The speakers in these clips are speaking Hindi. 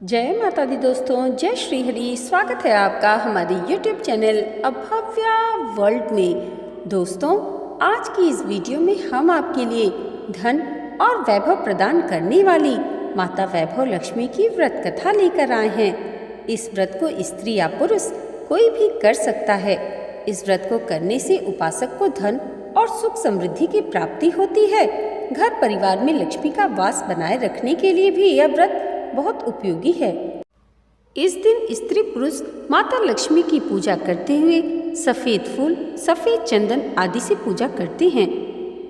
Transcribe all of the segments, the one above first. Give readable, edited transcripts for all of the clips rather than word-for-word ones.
जय माता दी दोस्तों, जय श्री हरि। स्वागत है आपका हमारे YouTube चैनल अभव्या वर्ल्ड में। दोस्तों, आज की इस वीडियो में हम आपके लिए धन और वैभव प्रदान करने वाली माता वैभव लक्ष्मी की व्रत कथा लेकर आए हैं। इस व्रत को स्त्री या पुरुष कोई भी कर सकता है। इस व्रत को करने से उपासक को धन और सुख समृद्धि की प्राप्ति होती है। घर परिवार में लक्ष्मी का वास बनाए रखने के लिए भी यह व्रत बहुत उपयोगी है। इस दिन स्त्री पुरुष माता लक्ष्मी की पूजा करते हुए सफेद फूल, सफेद चंदन आदि से पूजा करते हैं।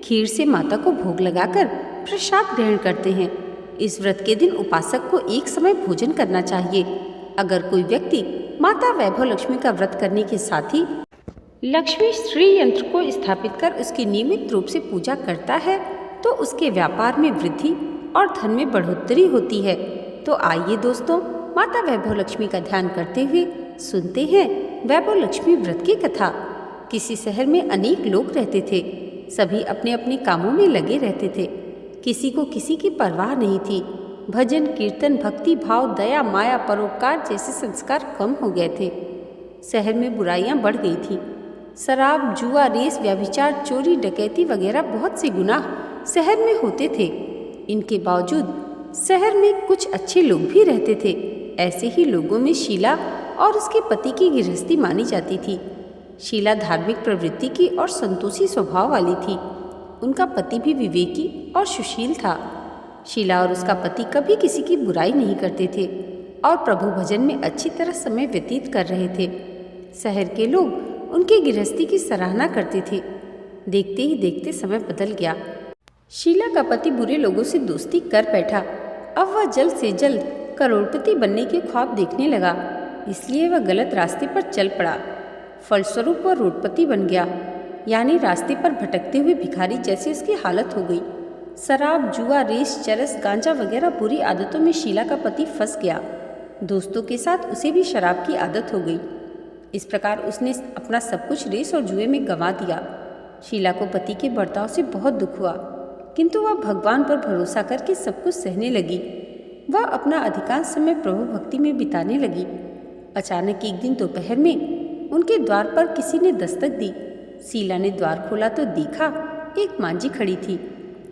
खीर से माता को भोग लगाकर प्रसाद ग्रहण करते हैं। इस व्रत के दिन उपासक को एक समय भोजन करना चाहिए। अगर कोई व्यक्ति माता वैभव लक्ष्मी का व्रत करने के साथ ही लक्ष्मी श्री यंत्र को स्थापित कर उसकी नियमित रूप से पूजा करता है तो उसके व्यापार में वृद्धि और धन में बढ़ोतरी होती है। तो आइए दोस्तों, माता वैभव लक्ष्मी का ध्यान करते हुए सुनते हैं वैभव लक्ष्मी व्रत की कथा। किसी शहर में अनेक लोग रहते थे। सभी अपने अपने कामों में लगे रहते थे। किसी को किसी की परवाह नहीं थी। भजन, कीर्तन, भक्ति भाव, दया, माया, परोपकार जैसे संस्कार कम हो गए थे। शहर में बुराइयां बढ़ गई थी। शराब, जुआ, रेस, व्यभिचार, चोरी, डकैती वगैरह बहुत से गुनाह शहर में होते थे। इनके बावजूद शहर में कुछ अच्छे लोग भी रहते थे। ऐसे ही लोगों में शीला और उसके पति की गृहस्थी मानी जाती थी। शीला धार्मिक प्रवृत्ति की और संतोषी स्वभाव वाली थी। उनका पति भी विवेकी और सुशील था। शीला और उसका पति कभी किसी की बुराई नहीं करते थे और प्रभु भजन में अच्छी तरह समय व्यतीत कर रहे थे। शहर के लोग उनकी गृहस्थी की सराहना करते थे। देखते ही देखते समय बदल गया। शीला का पति बुरे लोगों से दोस्ती कर बैठा। अब वह जल्द से जल्द करोड़पति बनने के ख्वाब देखने लगा, इसलिए वह गलत रास्ते पर चल पड़ा। फलस्वरूप वह रोडपति बन गया, यानी रास्ते पर भटकते हुए भिखारी जैसी उसकी हालत हो गई। शराब, जुआ, रेस, चरस, गांजा वगैरह बुरी आदतों में शीला का पति फंस गया। दोस्तों के साथ उसे भी शराब की आदत हो गई। इस प्रकार उसने अपना सब कुछ रेस और जुए में गंवा दिया। शीला को पति के बर्ताव से बहुत दुख हुआ, किंतु वह भगवान पर भरोसा करके सब कुछ सहने लगी। वह अपना अधिकांश समय प्रभु भक्ति में बिताने लगी। अचानक एक दिन दोपहर में उनके द्वार पर किसी ने दस्तक दी। शीला ने द्वार खोला तो देखा एक मांझी खड़ी थी।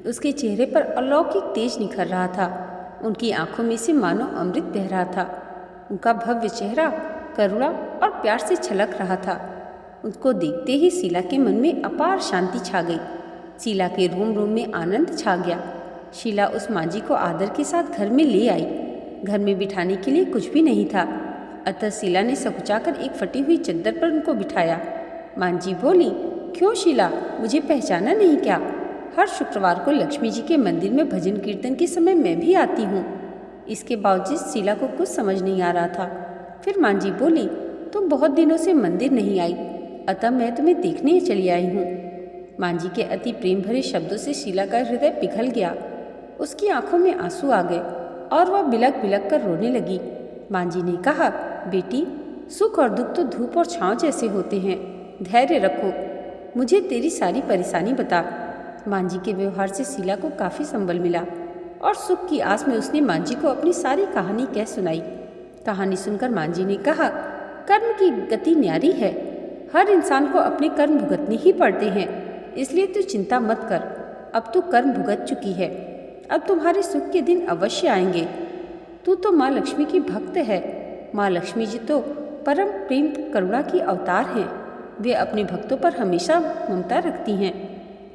उसके चेहरे पर अलौकिक तेज निखर रहा था। उनकी आंखों में से मानो अमृत बह रहा था। उनका भव्य चेहरा करुणा और प्यार से छलक रहा था। उसको देखते ही शीला के मन में अपार शांति छा गई। शीला के रोम रोम में आनंद छा गया। शीला उस मांझी को आदर के साथ घर में ले आई। घर में बिठाने के लिए कुछ भी नहीं था, अतः शीला ने सकुचाकर एक फटी हुई चद्दर पर उनको बिठाया। मांझी बोली, क्यों शीला, मुझे पहचाना नहीं क्या? हर शुक्रवार को लक्ष्मी जी के मंदिर में भजन कीर्तन के समय मैं भी आती हूँ। इसके बावजूद शीला को कुछ समझ नहीं आ रहा था। फिर मांझी बोली, तुम बहुत दिनों से मंदिर नहीं आई, अतः मैं तुम्हें देखने चली आई हूँ। मांझी के अति प्रेम भरे शब्दों से शीला का हृदय पिघल गया। उसकी आंखों में आंसू आ गए और वह बिलक बिलक कर रोने लगी। मांझी ने कहा, बेटी, सुख और दुख तो धूप और छांव जैसे होते हैं। धैर्य रखो, मुझे तेरी सारी परेशानी बता। मांझी के व्यवहार से शीला को काफ़ी संबल मिला और सुख की आस में उसने मांझी को अपनी सारी कहानी कह सुनाई। कहानी सुनकर मांझी ने कहा, कर्म की गति न्यारी है। हर इंसान को अपने कर्म भुगतने ही पड़ते हैं, इसलिए तू चिंता मत कर। अब तू कर्म भुगत चुकी है, अब तुम्हारे सुख के दिन अवश्य आएंगे। तू तो माँ लक्ष्मी की भक्त है। माँ लक्ष्मी जी तो परम प्रेम करुणा की अवतार हैं। वे अपने भक्तों पर हमेशा ममता रखती हैं,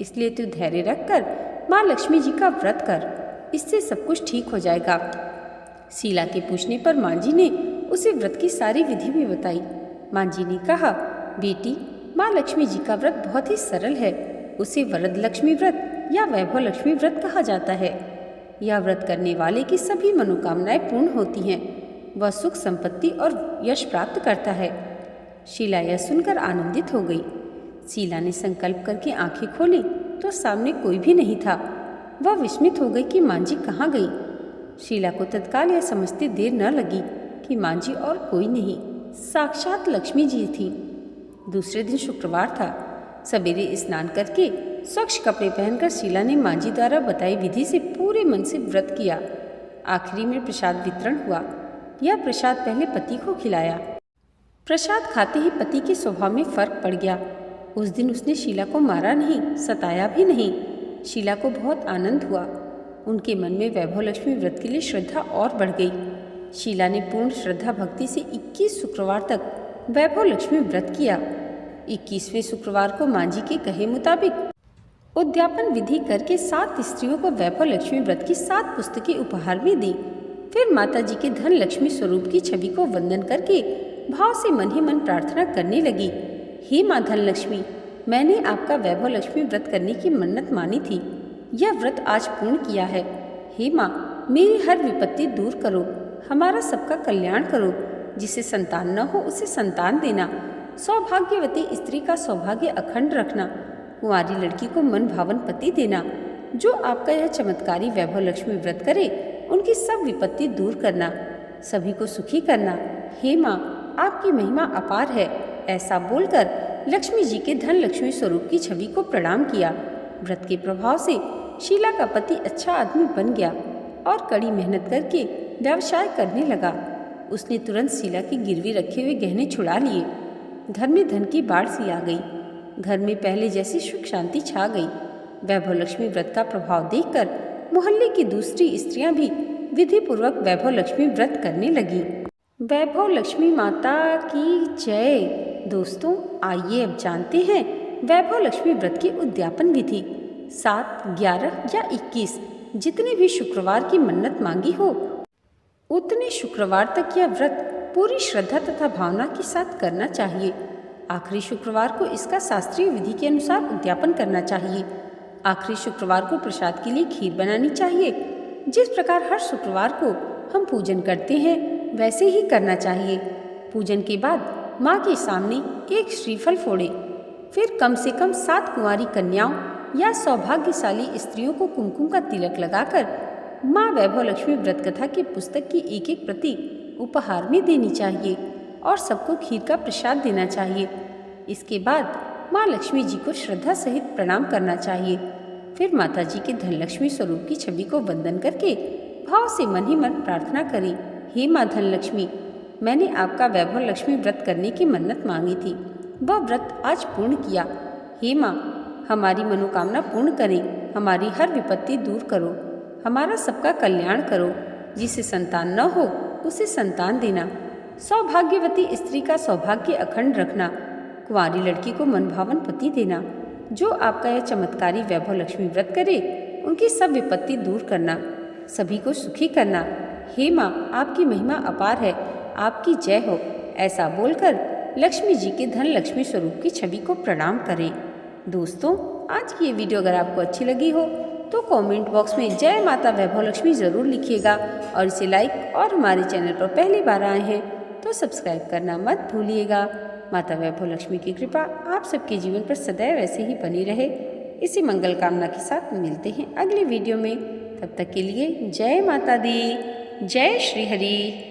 इसलिए तू धैर्य रखकर माँ लक्ष्मी जी का व्रत कर, इससे सब कुछ ठीक हो जाएगा। शीला के पूछने पर मांझी ने उसे व्रत की सारी विधि भी बताई। मांझी ने कहा, बेटी, माँ लक्ष्मी जी का व्रत बहुत ही सरल है। उसे वरद लक्ष्मी व्रत या वैभव लक्ष्मी व्रत कहा जाता है। यह व्रत करने वाले की सभी मनोकामनाएं पूर्ण होती हैं। वह सुख, संपत्ति और यश प्राप्त करता है। शीला यह सुनकर आनंदित हो गई। शीला ने संकल्प करके आंखें खोली तो सामने कोई भी नहीं था। वह विस्मित हो गई कि मांझी कहाँ गई। शीला को तत्काल यह समझते देर न लगी कि मांझी और कोई नहीं, साक्षात लक्ष्मी जी थी। दूसरे दिन शुक्रवार था। सवेरे स्नान करके स्वच्छ कपड़े पहनकर शीला ने मांझी द्वारा बताई विधि से पूरे मन से व्रत किया। आखिरी में प्रसाद वितरण हुआ। यह प्रसाद पहले पति को खिलाया। प्रसाद खाते ही पति के स्वभाव में फर्क पड़ गया। उस दिन उसने शीला को मारा नहीं, सताया भी नहीं। शीला को बहुत आनंद हुआ। उनके मन में वैभव लक्ष्मी व्रत के लिए श्रद्धा और बढ़ गई। शीला ने पूर्ण श्रद्धा भक्ति से 21 शुक्रवार तक वैभव लक्ष्मी व्रत किया। 21वें शुक्रवार को माँ जी के कहे मुताबिक उद्यापन विधि करके 7 स्त्रियों को वैभव लक्ष्मी व्रत की 7 पुस्तकें उपहार में दी। फिर माता जी के धन लक्ष्मी स्वरूप की छवि को वंदन करके भाव से मन ही मन प्रार्थना करने लगी। हे माँ धन लक्ष्मी, मैंने आपका वैभव लक्ष्मी व्रत करने की मन्नत मानी थी। यह व्रत आज पूर्ण किया है। हे माँ, मेरी हर विपत्ति दूर करो, हमारा सबका कल्याण करो। जिसे संतान न हो उसे संतान देना, सौभाग्यवती स्त्री का सौभाग्य अखंड रखना, कुंवारी लड़की को मन भावन पति देना। जो आपका यह चमत्कारी वैभव लक्ष्मी व्रत करे उनकी सब विपत्ति दूर करना, सभी को सुखी करना। हे माँ, आपकी महिमा अपार है। ऐसा बोलकर लक्ष्मी जी के धन लक्ष्मी स्वरूप की छवि को प्रणाम किया। व्रत के प्रभाव से शीला का पति अच्छा आदमी बन गया और कड़ी मेहनत करके व्यवसाय करने लगा। उसने तुरंत शीला की गिरवी रखे हुए गहने छुड़ा लिए। घर में धन की बाढ़ सी आ गई। घर में पहले जैसी सुख शांति छा गई। वैभव लक्ष्मी व्रत का प्रभाव देखकर मोहल्ले की दूसरी स्त्रियां भी विधि पूर्वक वैभव लक्ष्मी व्रत करने लगी। वैभव लक्ष्मी माता की जय। दोस्तों, आइए अब जानते हैं वैभव लक्ष्मी व्रत की उद्यापन विधि। 7, 11 या 21 जितने भी शुक्रवार की मन्नत मांगी हो उतने शुक्रवार तक यह व्रत पूरी श्रद्धा तथा भावना के साथ करना चाहिए। आखिरी शुक्रवार को इसका शास्त्रीय विधि के अनुसार उद्यापन करना चाहिए। आखिरी शुक्रवार को प्रसाद के लिए खीर बनानी चाहिए। जिस प्रकार हर शुक्रवार को हम पूजन करते हैं वैसे ही करना चाहिए। पूजन के बाद माँ के सामने एक श्रीफल फोड़े। फिर कम से कम 7 कुंवारी कन्याओं या सौभाग्यशाली स्त्रियों को कुमकुम का तिलक लगाकर माँ वैभव लक्ष्मी व्रत कथा की पुस्तक की एक प्रति उपहार में देनी चाहिए और सबको खीर का प्रसाद देना चाहिए। इसके बाद माँ लक्ष्मी जी को श्रद्धा सहित प्रणाम करना चाहिए। फिर माता जी के धन लक्ष्मी स्वरूप की छवि को वंदन करके भाव से मन ही मन प्रार्थना करें। हे माँ धन लक्ष्मी, मैंने आपका वैभव लक्ष्मी व्रत करने की मन्नत मांगी थी, वह व्रत आज पूर्ण किया। हे माँ, हमारी मनोकामना पूर्ण करें, हमारी हर विपत्ति दूर करो, हमारा सबका कल्याण करो। जिसे संतान न हो उसे संतान देना, सौभाग्यवती स्त्री का सौभाग्य अखंड रखना, कुंवारी लड़की को मनभावन पति देना। जो आपका यह चमत्कारी वैभव लक्ष्मी व्रत करे उनकी सब विपत्ति दूर करना, सभी को सुखी करना। हे माँ, आपकी महिमा अपार है, आपकी जय हो। ऐसा बोलकर लक्ष्मी जी के धन लक्ष्मी स्वरूप की छवि को प्रणाम करें। दोस्तों, आज की ये वीडियो अगर आपको अच्छी लगी हो तो कमेंट बॉक्स में जय माता वैभव लक्ष्मी ज़रूर लिखिएगा और इसे लाइक और हमारे चैनल पर पहली बार आए हैं तो सब्सक्राइब करना मत भूलिएगा। माता वैभव लक्ष्मी की कृपा आप सबके जीवन पर सदैव ऐसे ही बनी रहे, इसी मंगल कामना के साथ मिलते हैं अगले वीडियो में। तब तक के लिए जय माता दी, जय श्री हरि।